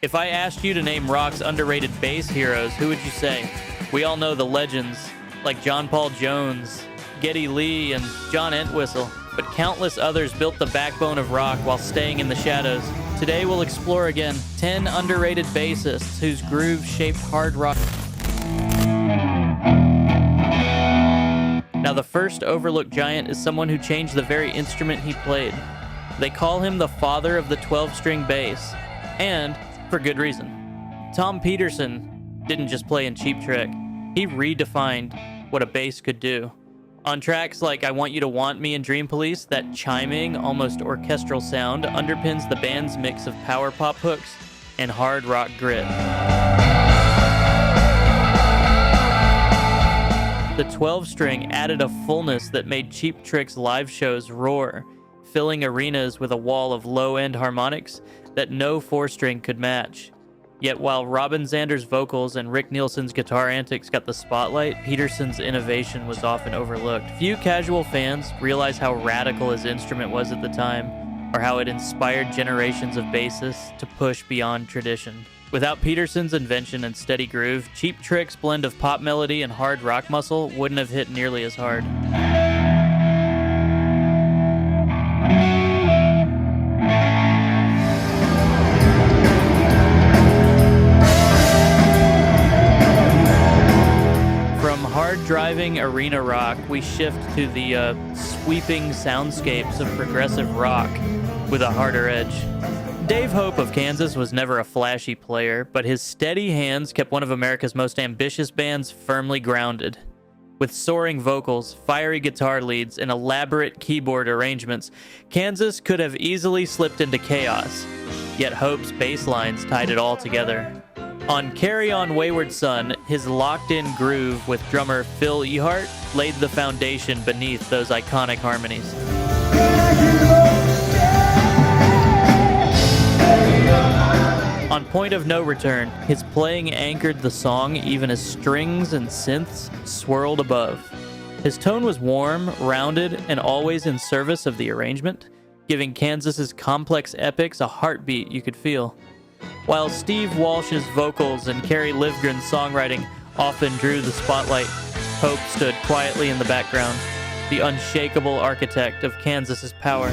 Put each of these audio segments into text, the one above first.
If I asked you to name rock's underrated bass heroes, who would you say? We all know the legends, like John Paul Jones, Geddy Lee, and John Entwistle, but countless others built the backbone of rock while staying in the shadows. Today we'll explore again 10 underrated bassists whose grooves shaped hard rock. Now the first overlooked giant is someone who changed the very instrument he played. They call him the father of the 12-string bass, and for good reason. Tom Petersson didn't just play in Cheap Trick, he redefined what a bass could do. On tracks like I Want You to Want Me and Dream Police, that chiming, almost orchestral sound underpins the band's mix of power pop hooks and hard rock grit. The 12-string added a fullness that made Cheap Trick's live shows roar, filling arenas with a wall of low-end harmonics that no 4-string could match. Yet while Robin Zander's vocals and Rick Nielsen's guitar antics got the spotlight, Petersson's innovation was often overlooked. Few casual fans realize how radical his instrument was at the time, or how it inspired generations of bassists to push beyond tradition. Without Petersson's invention and steady groove, Cheap Trick's blend of pop melody and hard rock muscle wouldn't have hit nearly as hard. Driving arena rock, we shift to the sweeping soundscapes of progressive rock with a harder edge. Dave Hope of Kansas was never a flashy player, but his steady hands kept one of America's most ambitious bands firmly grounded. With soaring vocals, fiery guitar leads, and elaborate keyboard arrangements, Kansas could have easily slipped into chaos, yet Hope's bass lines tied it all together. On Carry On Wayward Son, his locked-in groove with drummer Phil Ehart laid the foundation beneath those iconic harmonies. On Point of No Return, his playing anchored the song even as strings and synths swirled above. His tone was warm, rounded, and always in service of the arrangement, giving Kansas's complex epics a heartbeat you could feel. While Steve Walsh's vocals and Kerry Livgren's songwriting often drew the spotlight, Hope stood quietly in the background, the unshakable architect of Kansas's power.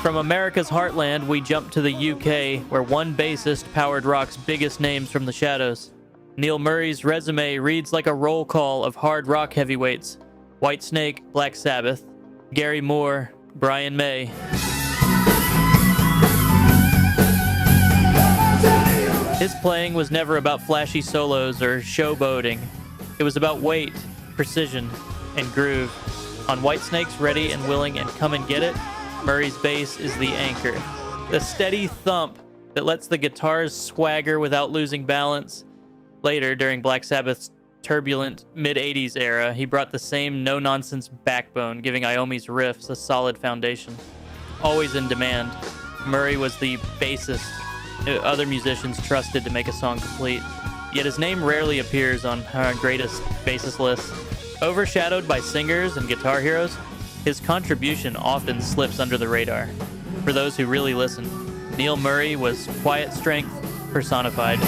From America's heartland, we jump to the UK, where one bassist powered rock's biggest names from the shadows. Neil Murray's resume reads like a roll call of hard rock heavyweights: Whitesnake, Black Sabbath, Gary Moore, Brian May. His playing was never about flashy solos or showboating. It was about weight, precision, and groove. On Whitesnake's Ready and Willing and Come and Get It, Murray's bass is the anchor, the steady thump that lets the guitars swagger without losing balance. Later, during Black Sabbath's turbulent mid-'80s era, he brought the same no-nonsense backbone, giving Iommi's riffs a solid foundation. Always in demand, Murray was the bassist other musicians trusted to make a song complete. Yet his name rarely appears on our greatest bassist lists. Overshadowed by singers and guitar heroes, his contribution often slips under the radar. For those who really listen, Neil Murray was quiet strength personified.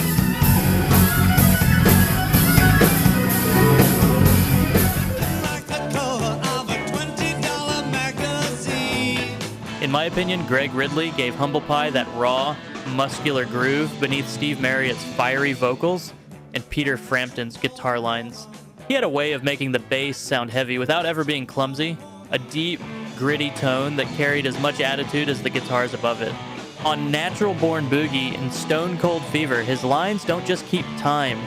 In my opinion, Greg Ridley gave Humble Pie that raw, muscular groove beneath Steve Marriott's fiery vocals and Peter Frampton's guitar lines. He had a way of making the bass sound heavy without ever being clumsy, a deep, gritty tone that carried as much attitude as the guitars above it. On Natural Born Boogie and Stone Cold Fever, his lines don't just keep time,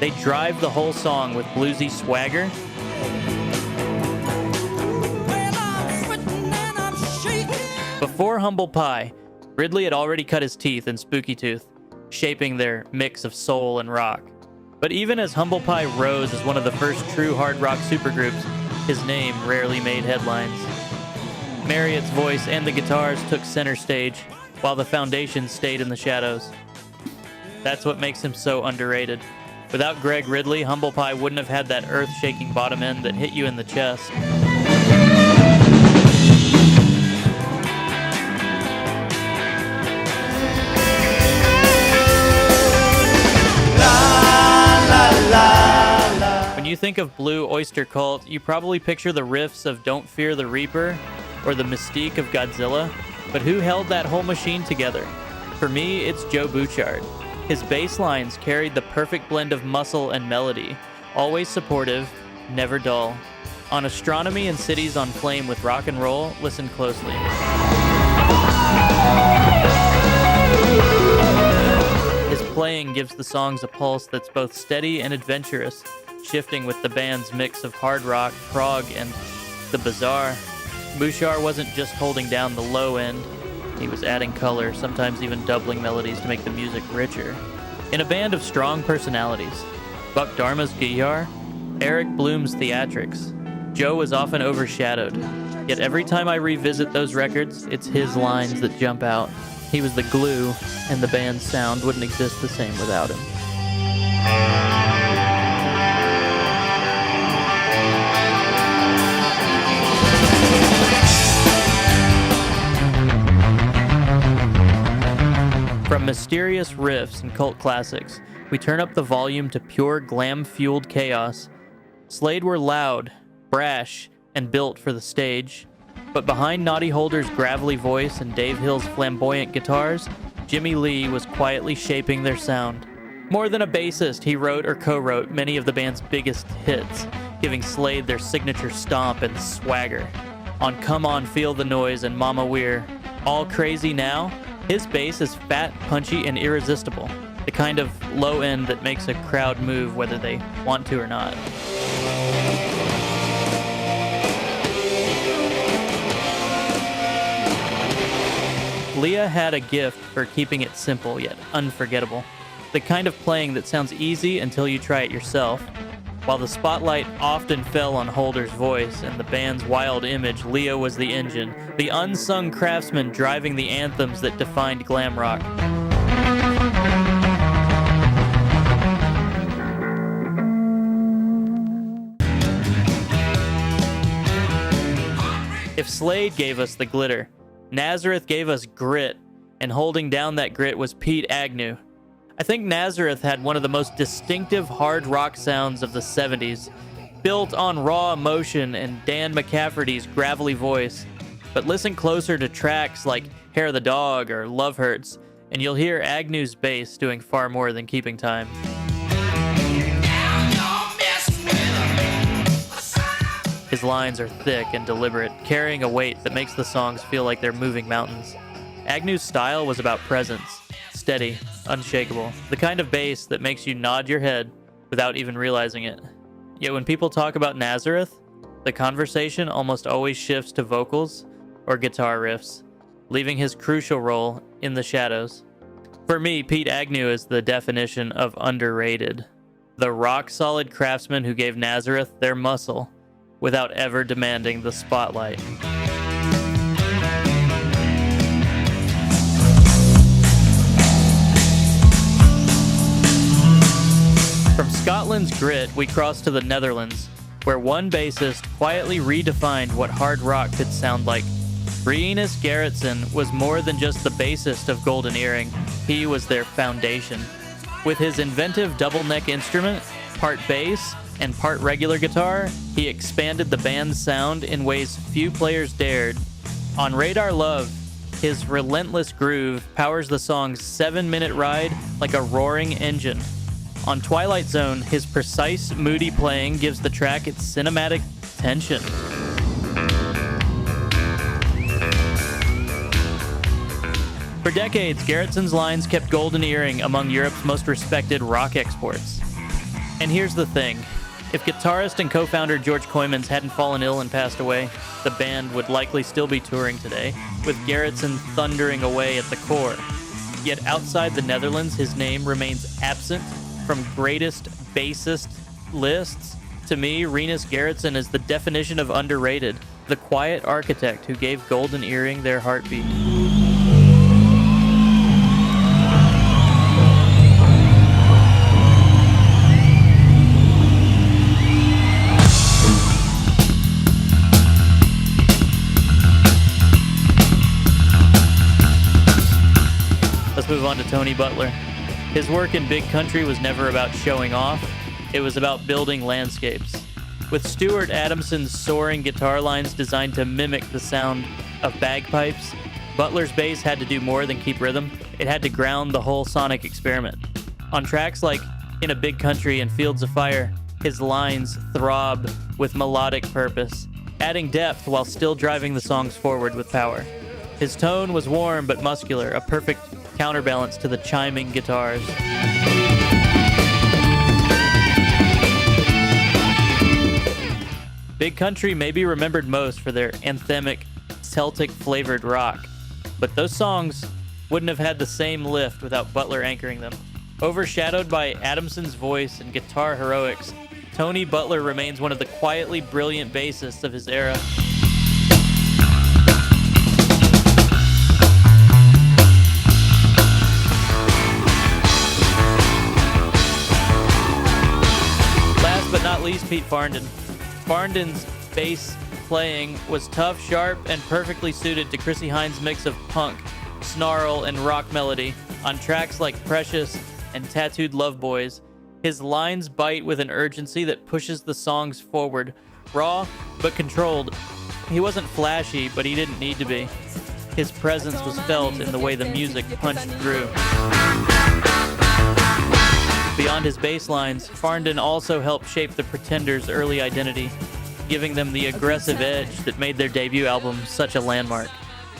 they drive the whole song with bluesy swagger. Before Humble Pie, Ridley had already cut his teeth in Spooky Tooth, shaping their mix of soul and rock. But even as Humble Pie rose as one of the first true hard rock supergroups, his name rarely made headlines. Marriott's voice and the guitars took center stage, while the foundation stayed in the shadows. That's what makes him so underrated. Without Greg Ridley, Humble Pie wouldn't have had that earth-shaking bottom end that hit you in the chest. When you think of Blue Öyster Cult, you probably picture the riffs of Don't Fear the Reaper or the mystique of Godzilla, but who held that whole machine together? For me, it's Joe Bouchard. His bass lines carried the perfect blend of muscle and melody, always supportive, never dull. On Astronomy and Cities on Flame with Rock and Roll, listen closely. His playing gives the songs a pulse that's both steady and adventurous, shifting with the band's mix of hard rock, prog, and the bizarre. Bouchard wasn't just holding down the low end, he was adding color, sometimes even doubling melodies to make the music richer. In a band of strong personalities, Buck Dharma's guitar, Eric Bloom's theatrics, Joe was often overshadowed. Yet every time I revisit those records, it's his lines that jump out. He was the glue, and the band's sound wouldn't exist the same without him. From mysterious riffs and cult classics, we turn up the volume to pure glam-fueled chaos. Slade were loud, brash, and built for the stage. But behind Noddy Holder's gravelly voice and Dave Hill's flamboyant guitars, Jimmy Lee was quietly shaping their sound. More than a bassist, he wrote or co-wrote many of the band's biggest hits, giving Slade their signature stomp and swagger. On Come On Feel the Noise and Mama We're All Crazy Now, his bass is fat, punchy, and irresistible, the kind of low end that makes a crowd move whether they want to or not. Leah had a gift for keeping it simple yet unforgettable, the kind of playing that sounds easy until you try it yourself. While the spotlight often fell on Holder's voice and the band's wild image, Leah was the engine, the unsung craftsman driving the anthems that defined glam rock. If Slade gave us the glitter, Nazareth gave us grit, and holding down that grit was Pete Agnew. I think Nazareth had one of the most distinctive hard rock sounds of the 70s, built on raw emotion and Dan McCafferty's gravelly voice. But listen closer to tracks like Hair of the Dog or Love Hurts, and you'll hear Agnew's bass doing far more than keeping time. His lines are thick and deliberate, carrying a weight that makes the songs feel like they're moving mountains. Agnew's style was about presence. Steady, unshakable, the kind of bass that makes you nod your head without even realizing it. Yet when people talk about Nazareth, the conversation almost always shifts to vocals or guitar riffs, leaving his crucial role in the shadows. For me, Pete Agnew is the definition of underrated. The rock-solid craftsman who gave Nazareth their muscle without ever demanding the spotlight. From Scotland's grit, we cross to the Netherlands, where one bassist quietly redefined what hard rock could sound like. Rinus Gerritsen was more than just the bassist of Golden Earring, he was their foundation. With his inventive double-neck instrument, part bass and part regular guitar, he expanded the band's sound in ways few players dared. On Radar Love, his relentless groove powers the song's 7-minute ride like a roaring engine. On Twilight Zone, his precise, moody playing gives the track its cinematic tension. For decades, Gerritsen's lines kept Golden Earring among Europe's most respected rock exports. And here's the thing. If guitarist and co-founder George Kooijmans hadn't fallen ill and passed away, the band would likely still be touring today, with Gerritsen thundering away at the core. Yet outside the Netherlands, his name remains absent from greatest bassist lists. To me, Rinus Gerritsen is the definition of underrated, the quiet architect who gave Golden Earring their heartbeat. move on to Tony Butler. His work in Big Country was never about showing off. It was about building landscapes. With Stuart Adamson's soaring guitar lines designed to mimic the sound of bagpipes, Butler's bass had to do more than keep rhythm. It had to ground the whole sonic experiment. On tracks like In a Big Country and Fields of Fire, his lines throb with melodic purpose, adding depth while still driving the songs forward with power. His tone was warm but muscular, a perfect counterbalance to the chiming guitars. Big Country may be remembered most for their anthemic, Celtic-flavored rock, but those songs wouldn't have had the same lift without Butler anchoring them. Overshadowed by Adamson's voice and guitar heroics, Tony Butler remains one of the quietly brilliant bassists of his era. Last but not least, Pete Farndon. Farndon's bass playing was tough, sharp, and perfectly suited to Chrissie Hynde's mix of punk, snarl, and rock melody on tracks like Precious and Tattooed Love Boys. His lines bite with an urgency that pushes the songs forward, raw but controlled. He wasn't flashy, but he didn't need to be. His presence was felt in the way the music punched through. Beyond his bass lines, Farndon also helped shape the Pretenders' early identity, giving them the aggressive edge that made their debut album such a landmark.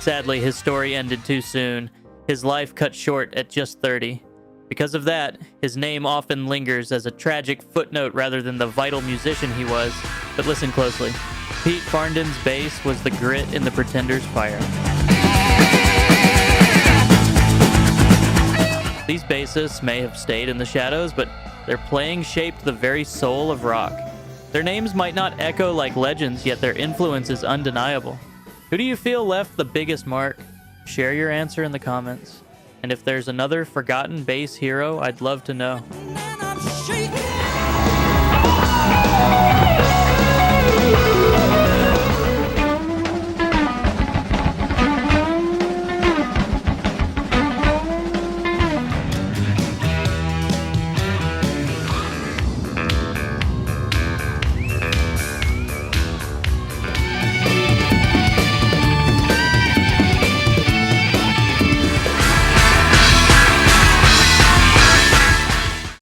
Sadly, his story ended too soon, his life cut short at just 30. Because of that, his name often lingers as a tragic footnote rather than the vital musician he was. But listen closely. Pete Farndon's bass was the grit in the Pretenders' fire. These bassists may have stayed in the shadows, but their playing shaped the very soul of rock. Their names might not echo like legends, yet their influence is undeniable. Who do you feel left the biggest mark? Share your answer in the comments. And if there's another forgotten bass hero, I'd love to know.